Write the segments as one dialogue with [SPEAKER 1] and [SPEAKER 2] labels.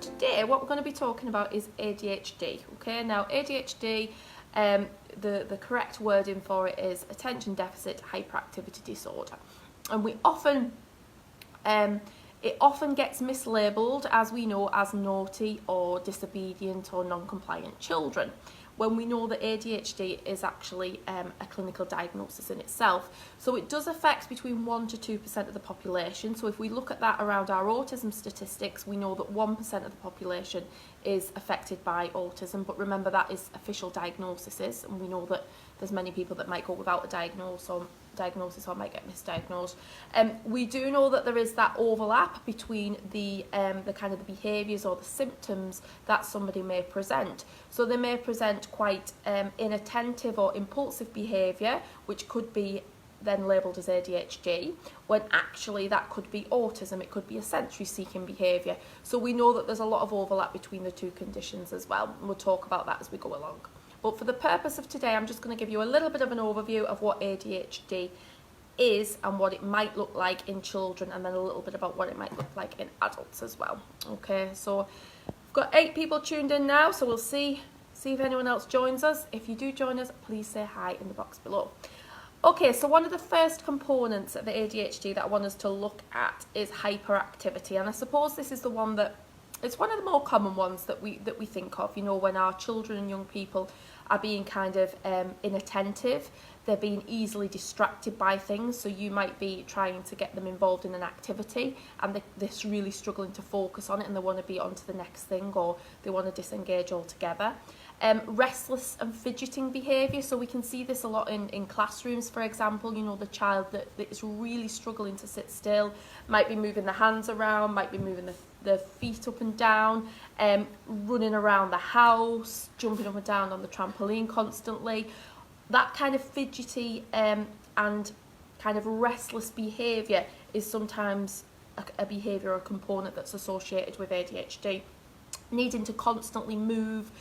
[SPEAKER 1] today what we're going to be talking about is ADHD. Okay, now ADHD, the correct wording for it is Attention Deficit Hyperactivity Disorder, and it often gets mislabeled, as we know, as naughty or disobedient or non-compliant children, when we know that ADHD is actually a clinical diagnosis in itself. So it does affect between 1 to 2% of the population. So if we look at that around our autism statistics, we know that 1% of the population is affected by autism. But remember, that is official diagnoses, and we know that there's many people that might go without a diagnosis or might get misdiagnosed. We do know that there is that overlap between the kind of the behaviours or the symptoms that somebody may present. So they may present quite inattentive or impulsive behaviour, which could be then labelled as ADHD, when actually that could be autism. It could be a sensory-seeking behaviour. So we know that there's a lot of overlap between the two conditions as well, and we'll talk about that as we go along. But for the purpose of today, I'm just going to give you a little bit of an overview of what ADHD is and what it might look like in children, and then a little bit about what it might look like in adults as well. Okay, so I've got 8 people tuned in now, so we'll see if anyone else joins us. If you do join us, please say hi in the box below. Okay, so one of the first components of the ADHD that I want us to look at is hyperactivity, and I suppose this is the one that it's one of the more common ones that we think of, you know, when our children and young people are being kind of inattentive, they're being easily distracted by things. So you might be trying to get them involved in an activity and they're really struggling to focus on it, and they want to be on to the next thing, or they want to disengage altogether. Restless and fidgeting behaviour, so we can see this a lot in classrooms, for example. You know, the child that is really struggling to sit still might be moving the hands around, might be moving the feet up and down, running around the house, jumping up and down on the trampoline constantly. That kind of fidgety and kind of restless behaviour is sometimes a behaviour or a component that's associated with ADHD. Needing to constantly move,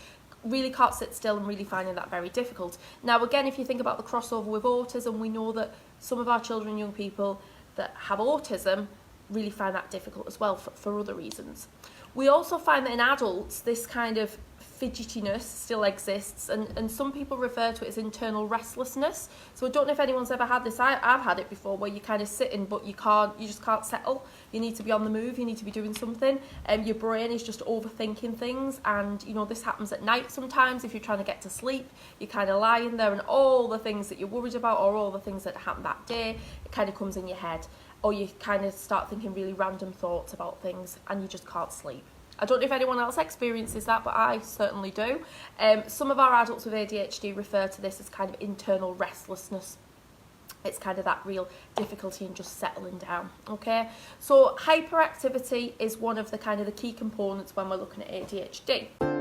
[SPEAKER 1] really can't sit still, and really finding that very difficult. Now again, if you think about the crossover with autism, we know that some of our children and young people that have autism really find that difficult as well for other reasons. We also find that in adults this kind of fidgetiness still exists, and some people refer to it as internal restlessness. So I don't know if anyone's ever had this. I've had it before, where you're kind of sitting but you just can't settle. You need to be on the move, you need to be doing something, and your brain is just overthinking things. And you know, this happens at night sometimes. If you're trying to get to sleep, you're kind of lying there, and all the things that you're worried about, or all the things that happened that day, it kind of comes in your head, or you kind of start thinking really random thoughts about things, and you just can't sleep. I don't know if anyone else experiences that, but I certainly do. Some of our adults with ADHD refer to this as kind of internal restlessness. It's kind of that real difficulty in just settling down. Okay, so hyperactivity is one of the kind of the key components when we're looking at ADHD.